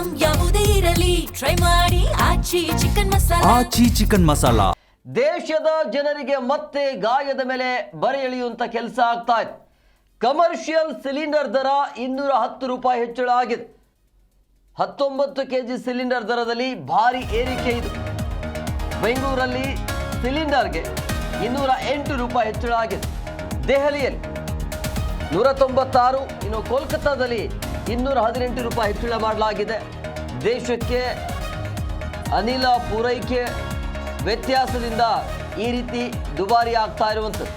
Item ಯಾವುದೇ ಇರಲಿ try ಮಾಡಿ ಆಚಿ ಚಿಕನ್ ಮಸಾಲಾ. ದೇಶದ ಜನರಿಗೆ ಮತ್ತೆ ಗಾಯದ ಮೇಲೆ ಬರೆ ಎಳೆಯುವಂತ ಕೆಲಸ ಆಗ್ತಾ ಇದೆ. ಕಮರ್ಷಿಯಲ್ ಸಿಲಿಂಡರ್ ದರ 210 ರೂಪಾಯಿ ಹೆಚ್ಚಳ ಆಗಿದೆ. 19 ಕೆಜಿ ಸಿಲಿಂಡರ್ ದರದಲ್ಲಿ ಭಾರಿ ಏರಿಕೆ ಇದು. ಬೆಂಗಳೂರಲ್ಲಿ ಸಿಲಿಂಡರ್ಗೆ 208 ರೂಪಾಯಿ ಹೆಚ್ಚಳ ಆಗಿದೆ. ದೆಹಲಿಯಲ್ಲಿ 196, ಇನ್ನು ಕೋಲ್ಕತ್ತಾದಲ್ಲಿ 218 ರೂಪಾಯಿ ಹೆಚ್ಚಳ ಮಾಡಲಾಗಿದೆ. ದೇಶಕ್ಕೆ ಅನಿಲ ಪೂರೈಕೆ ವ್ಯತ್ಯಾಸದಿಂದ ಈ ರೀತಿ ದುಬಾರಿ ಆಗ್ತಾ ಇರುವಂಥದ್ದು.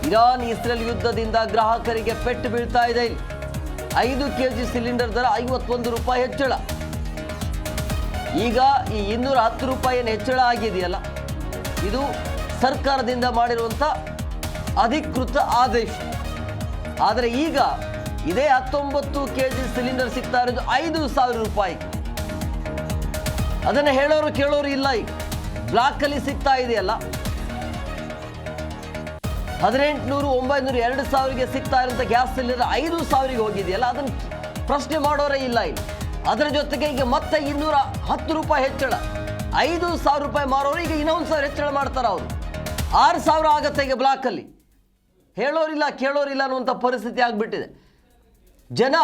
ಇರಾನ್ ಇಸ್ರೇಲ್ ಯುದ್ಧದಿಂದ ಗ್ರಾಹಕರಿಗೆ ಪೆಟ್ಟು ಬೀಳ್ತಾ ಇದೆ. ಇಲ್ಲಿ 5 ಕೆಜಿ ಸಿಲಿಂಡರ್ ದರ 51 ರೂಪಾಯಿ ಹೆಚ್ಚಳ. ಈಗ ಈ 210 ರೂಪಾಯಿ ಹೆಚ್ಚಳ ಆಗಿದೆಯಲ್ಲ, ಇದು ಸರ್ಕಾರದಿಂದ ಮಾಡಿರುವಂಥ ಅಧಿಕೃತ ಆದೇಶ. ಆದರೆ ಈಗ ಇದೇ 19 ಕೆಜಿ ಸಿಲಿಂಡರ್ ಸಿಗ್ತಾ ಇರೋದು 5,000 ರೂಪಾಯಿ. ಅದನ್ನು ಹೇಳೋರು ಕೇಳೋರು ಇಲ್ಲ. ಈಗ ಬ್ಲಾಕಲ್ಲಿ ಸಿಗ್ತಾ ಇದೆಯಲ್ಲ, 1800, 900, 2,000ಗೆ ಸಿಗ್ತಾ ಇರೋಂಥ ಗ್ಯಾಸ್ ಸಿಲಿಂಡರ್ 5,000ಗೆ ಹೋಗಿದೆಯಲ್ಲ, ಅದನ್ನು ಪ್ರಶ್ನೆ ಮಾಡೋರೇ ಇಲ್ಲ ಇಲ್ಲಿ. ಅದರ ಜೊತೆಗೆ ಈಗ ಮತ್ತೆ 210 ರೂಪಾಯಿ ಹೆಚ್ಚಳ. 5,000 ರೂಪಾಯಿ ಮಾರೋರು ಈಗ ಇನ್ನೊಂದು 1,000 ಹೆಚ್ಚಳ ಮಾಡ್ತಾರೆ. ಅವರು 6,000 ಆಗುತ್ತೆ ಈಗ ಬ್ಲಾಕಲ್ಲಿ. ಹೇಳೋರಿಲ್ಲ ಕೇಳೋರಿಲ್ಲ ಅನ್ನುವಂಥ ಪರಿಸ್ಥಿತಿ ಆಗಿಬಿಟ್ಟಿದೆ. ಜನ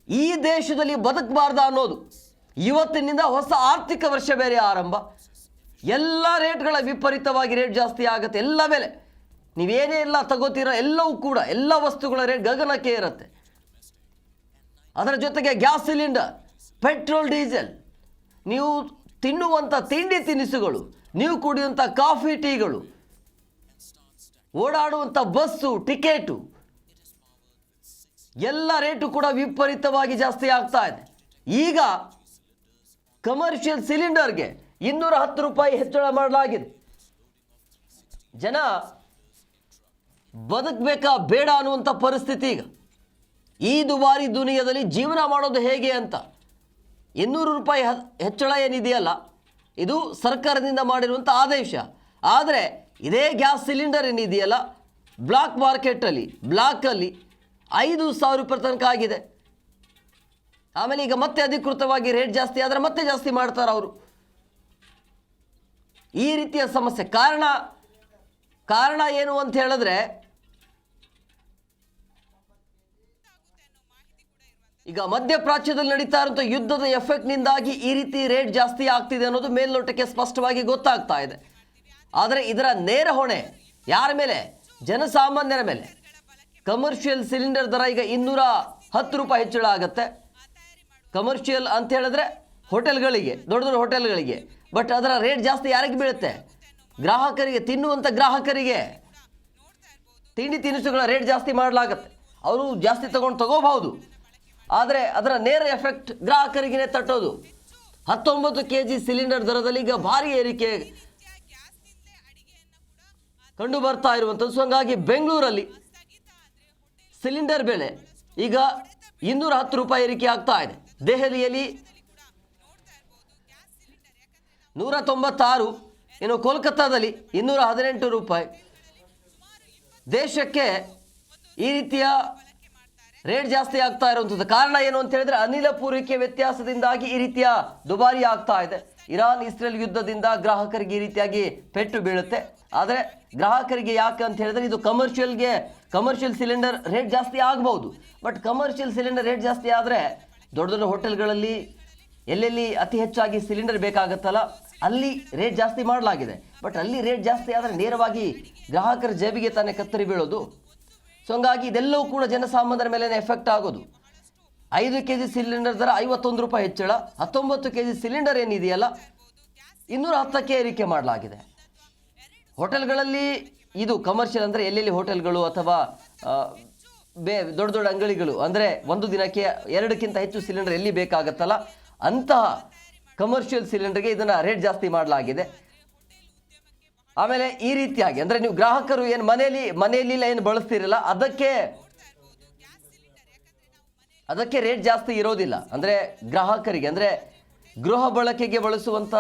ಈ ದೇಶದಲ್ಲಿ ಬದುಕಬಾರ್ದ ಅನ್ನೋದು. ಇವತ್ತಿನಿಂದ ಹೊಸ ಆರ್ಥಿಕ ವರ್ಷ ಬೇರೆ ಆರಂಭ. ಎಲ್ಲ ರೇಟ್ಗಳ ವಿಪರೀತವಾಗಿ ರೇಟ್ ಜಾಸ್ತಿ ಆಗುತ್ತೆ. ಎಲ್ಲ ಬೆಲೆ ನೀವೇನೇ ಎಲ್ಲ ತಗೋತೀರೋ ಎಲ್ಲವೂ ಕೂಡ ಎಲ್ಲ ವಸ್ತುಗಳ ರೇಟ್ ಗಗನಕ್ಕೆ ಇರುತ್ತೆ. ಅದರ ಜೊತೆಗೆ ಗ್ಯಾಸ್ ಸಿಲಿಂಡರ್, ಪೆಟ್ರೋಲ್, ಡೀಸೆಲ್, ನೀವು ತಿನ್ನುವಂಥ ತಿಂಡಿ ತಿನಿಸುಗಳು, ನೀವು ಕುಡಿಯುವಂಥ ಕಾಫಿ ಟೀಗಳು, ಓಡಾಡುವಂಥ ಬಸ್ಸು ಟಿಕೆಟು, ಎಲ್ಲ ರೇಟು ಕೂಡ ವಿಪರೀತವಾಗಿ ಜಾಸ್ತಿ ಆಗ್ತಾ ಇದೆ. ಈಗ ಕಮರ್ಷಿಯಲ್ ಸಿಲಿಂಡರ್ಗೆ 210 ರೂಪಾಯಿ ಹೆಚ್ಚಳ ಮಾಡಲಾಗಿದೆ. ಜನ ಬದುಕಬೇಕಾ ಬೇಡ ಅನ್ನುವಂಥ ಪರಿಸ್ಥಿತಿ. ಈಗ ಈ ದುಬಾರಿ ದುನಿಯಾದಲ್ಲಿ ಜೀವನ ಮಾಡೋದು ಹೇಗೆ ಅಂತ 200 ರೂಪಾಯಿ ಹೆಚ್ಚಳ ಏನಿದೆಯಲ್ಲ, ಇದು ಸರ್ಕಾರದಿಂದ ಮಾಡಿರುವಂಥ ಆದೇಶ. ಆದರೆ ಇದೇ ಗ್ಯಾಸ್ ಸಿಲಿಂಡರ್ ಏನಿದೆಯಲ್ಲ, ಬ್ಲಾಕ್ ಮಾರ್ಕೆಟಲ್ಲಿ ಬ್ಲಾಕಲ್ಲಿ 5,000 ರೂಪಾಯಿ ತನಕ ಆಗಿದೆ. ಆಮೇಲೆ ಈಗ ಮತ್ತೆ ಅಧಿಕೃತವಾಗಿ ರೇಟ್ ಜಾಸ್ತಿ ಆದರೆ ಮತ್ತೆ ಜಾಸ್ತಿ ಮಾಡ್ತಾರೆ ಅವರು. ಈ ರೀತಿಯ ಸಮಸ್ಯೆ ಕಾರಣ ಏನು ಅಂತ ಹೇಳಿದ್ರೆ, ಈಗ ಮಧ್ಯಪ್ರಾಚ್ಯದಲ್ಲಿ ನಡೀತಾ ಇರುವಂಥ ಯುದ್ಧದ ಎಫೆಕ್ಟ್ನಿಂದಾಗಿ ಈ ರೀತಿ ರೇಟ್ ಜಾಸ್ತಿ ಆಗ್ತಿದೆ ಅನ್ನೋದು ಮೇಲ್ನೋಟಕ್ಕೆ ಸ್ಪಷ್ಟವಾಗಿ ಗೊತ್ತಾಗ್ತಾ ಇದೆ. ಆದರೆ ಇದರ ನೇರ ಹೊಣೆ ಯಾರ ಮೇಲೆ? ಜನಸಾಮಾನ್ಯರ ಮೇಲೆ. ಕಮರ್ಷಿಯಲ್ ಸಿಲಿಂಡರ್ ದರ ಈಗ 210 ರೂಪಾಯಿ ಹೆಚ್ಚಳ ಆಗುತ್ತೆ. ಕಮರ್ಷಿಯಲ್ ಅಂತ ಹೇಳಿದ್ರೆ ಹೋಟೆಲ್ಗಳಿಗೆ, ದೊಡ್ಡ ದೊಡ್ಡ ಹೋಟೆಲ್ಗಳಿಗೆ. ಬಟ್ ಅದರ ರೇಟ್ ಜಾಸ್ತಿ ಯಾರಿಗೆ ಬೀಳುತ್ತೆ? ಗ್ರಾಹಕರಿಗೆ, ತಿನ್ನುವಂಥ ಗ್ರಾಹಕರಿಗೆ. ತಿಂಡಿ ತಿನಿಸುಗಳ ರೇಟ್ ಜಾಸ್ತಿ ಮಾಡಲಾಗತ್ತೆ. ಅವರು ಜಾಸ್ತಿ ತಗೋಬಹುದು, ಆದರೆ ಅದರ ನೇರ ಎಫೆಕ್ಟ್ ಗ್ರಾಹಕರಿಗೇ ತಟ್ಟೋದು. 19 ಕೆಜಿ ಸಿಲಿಂಡರ್ ದರದಲ್ಲಿ ಈಗ ಭಾರಿ ಏರಿಕೆ ಕಂಡು ಬರ್ತಾ ಇರುವಂಥದ್ದು. ಸೊ ಹಂಗಾಗಿ ಬೆಂಗಳೂರಲ್ಲಿ ಸಿಲಿಂಡರ್ ಬೆಲೆ ಈಗ 210 ರೂಪಾಯಿ ಏರಿಕೆ ಆಗ್ತಾ ಇದೆ. ದೆಹಲಿಯಲ್ಲಿ 196, ಇನ್ನು ಕೋಲ್ಕತ್ತಾದಲ್ಲಿ 218 ರೂಪಾಯಿ. ದೇಶಕ್ಕೆ ಈ ರೀತಿಯ ರೇಟ್ ಜಾಸ್ತಿ ಆಗ್ತಾ ಇರುವಂಥದ್ದು ಕಾರಣ ಏನು ಅಂತ ಹೇಳಿದ್ರೆ, ಅನಿಲ ಪೂರೈಕೆ ವ್ಯತ್ಯಾಸದಿಂದಾಗಿ ಈ ರೀತಿಯ ದುಬಾರಿ ಆಗ್ತಾ ಇದೆ. ಇರಾನ್ ಇಸ್ರೇಲ್ ಯುದ್ಧದಿಂದ ಗ್ರಾಹಕರಿಗೆ ಈ ರೀತಿಯಾಗಿ ಪೆಟ್ಟು ಬೀಳುತ್ತೆ. ಆದರೆ ಗ್ರಾಹಕರಿಗೆ ಯಾಕೆ ಅಂತ ಹೇಳಿದ್ರೆ, ಇದು ಕಮರ್ಷಿಯಲ್ ಸಿಲಿಂಡರ್ ರೇಟ್ ಜಾಸ್ತಿ ಆಗ್ಬೋದು. ಬಟ್ ಕಮರ್ಷಿಯಲ್ ಸಿಲಿಂಡರ್ ರೇಟ್ ಜಾಸ್ತಿ ಆದರೆ ದೊಡ್ಡ ದೊಡ್ಡ ಹೋಟೆಲ್ಗಳಲ್ಲಿ ಎಲ್ಲೆಲ್ಲಿ ಅತಿ ಹೆಚ್ಚಾಗಿ ಸಿಲಿಂಡರ್ ಬೇಕಾಗುತ್ತಲ್ಲ, ಅಲ್ಲಿ ರೇಟ್ ಜಾಸ್ತಿ ಮಾಡಲಾಗಿದೆ. ಬಟ್ ಅಲ್ಲಿ ರೇಟ್ ಜಾಸ್ತಿ ಆದರೆ ನೇರವಾಗಿ ಗ್ರಾಹಕರ ಜೇಬಿಗೆ ತಾನೇ ಕತ್ತರಿ ಬೀಳೋದು. ಸೊ ಹಂಗಾಗಿ ಇದೆಲ್ಲವೂ ಕೂಡ ಜನಸಾಮಾನ್ಯರ ಮೇಲೆ ಎಫೆಕ್ಟ್ ಆಗೋದು. 5 ಕೆಜಿ ಸಿಲಿಂಡರ್ ದರ 51 ರೂಪಾಯಿ ಹೆಚ್ಚಳ. 19 ಕೆಜಿ ಸಿಲಿಂಡರ್ ಏನಿದೆಯಲ್ಲ, 210ಕ್ಕೆ ಏರಿಕೆ ಮಾಡಲಾಗಿದೆ. ಹೋಟೆಲ್ಗಳಲ್ಲಿ ಇದು ಕಮರ್ಷಿಯಲ್ ಅಂದರೆ ಎಲ್ಲೆಲ್ಲಿ ಹೋಟೆಲ್ಗಳು ಅಥವಾ ದೊಡ್ಡ ದೊಡ್ಡ ಅಂಗಡಿಗಳು, ಅಂದರೆ ಒಂದು ದಿನಕ್ಕೆ 2ಕ್ಕಿಂತ ಹೆಚ್ಚು ಸಿಲಿಂಡರ್ ಎಲ್ಲಿ ಬೇಕಾಗತ್ತಲ್ಲ, ಅಂತಹ ಕಮರ್ಷಿಯಲ್ ಸಿಲಿಂಡರ್ಗೆ ಇದನ್ನು ರೇಟ್ ಜಾಸ್ತಿ ಮಾಡಲಾಗಿದೆ. ಆಮೇಲೆ ಈ ರೀತಿಯಾಗಿ ಅಂದರೆ ನೀವು ಗ್ರಾಹಕರು ಏನು ಮನೆಯಲ್ಲಿ ಏನು ಬಳಸ್ತಿರಲ್ಲ, ಅದಕ್ಕೆ ರೇಟ್ ಜಾಸ್ತಿ ಇರೋದಿಲ್ಲ. ಅಂದರೆ ಗ್ರಾಹಕರಿಗೆ, ಅಂದರೆ ಗೃಹ ಬಳಕೆಗೆ ಬಳಸುವಂಥ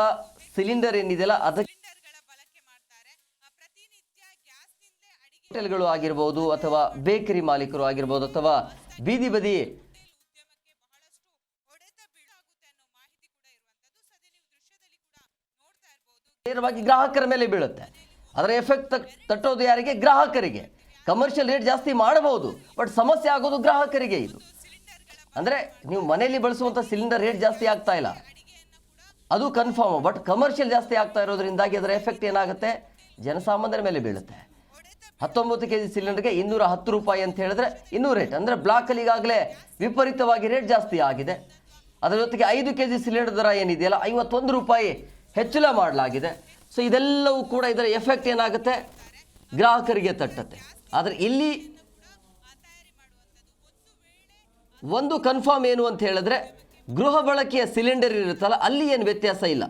ಸಿಲಿಂಡರ್ ಏನಿದೆಯಲ್ಲ, ಅದಕ್ಕೆ ಹೋಟೆಲ್ಗಳು ಆಗಿರ್ಬೋದು ಅಥವಾ ಬೇಕರಿ ಮಾಲೀಕರು ಆಗಿರ್ಬೋದು ಅಥವಾ ಬೀದಿ ಬದಿ ನೇರವಾಗಿ ಗ್ರಾಹಕರ ಮೇಲೆ ಬೀಳುತ್ತೆ. ಅದರ ಎಫೆಕ್ಟ್ ತಟ್ಟೋದು ಯಾರಿಗೆ? ಗ್ರಾಹಕರಿಗೆ. ಕಮರ್ಷಿಯಲ್ ರೇಟ್ ಜಾಸ್ತಿ ಮಾಡಬಹುದು, ಬಟ್ ಸಮಸ್ಯೆ ಆಗೋದು ಗ್ರಾಹಕರಿಗೆ. ಇದು ಅಂದರೆ ನೀವು ಮನೆಯಲ್ಲಿ ಬಳಸುವಂಥ ಸಿಲಿಂಡರ್ ರೇಟ್ ಜಾಸ್ತಿ ಆಗ್ತಾ ಇಲ್ಲ, ಅದು ಕನ್ಫರ್ಮ್. ಬಟ್ ಕಮರ್ಷಿಯಲ್ ಜಾಸ್ತಿ ಆಗ್ತಾ ಇರೋದ್ರಿಂದಾಗಿ ಅದರ ಎಫೆಕ್ಟ್ ಏನಾಗುತ್ತೆ? ಜನಸಾಮಾನ್ಯರ ಮೇಲೆ ಬೀಳುತ್ತೆ. 19 kg ಸಿಲಿಂಡರ್ಗೆ 210 ರೂಪಾಯಿ ಅಂತ ಹೇಳಿದ್ರೆ ಇನ್ನೂ ರೇಟ್ ಅಂದರೆ ಬ್ಲಾಕಲ್ಲಿ ಈಗಾಗಲೇ ವಿಪರೀತವಾಗಿ ರೇಟ್ ಜಾಸ್ತಿ ಆಗಿದೆ. ಅದರ ಜೊತೆಗೆ 5 kg ಸಿಲಿಂಡರ್ ದರ ಏನಿದೆಯಲ್ಲ 51 ರೂಪಾಯಿ ಹೆಚ್ಚಳ ಮಾಡಲಾಗಿದೆ. ಸೊ ಇದೆಲ್ಲವೂ ಕೂಡ ಇದರ ಎಫೆಕ್ಟ್ ಏನಾಗುತ್ತೆ? ಗ್ರಾಹಕರಿಗೆ ತಟ್ಟುತ್ತೆ. ಆದರೆ ಇಲ್ಲಿ ಒಂದು ಕನ್ಫರ್ಮ್ ಏನು ಅಂತ ಹೇಳಿದ್ರೆ, ಗೃಹ ಬಳಕೆಯ ಸಿಲಿಂಡರ್ ಇರುತ್ತಲ್ಲ, ಅಲ್ಲಿ ಏನು ವ್ಯತ್ಯಾಸ ಇಲ್ಲ.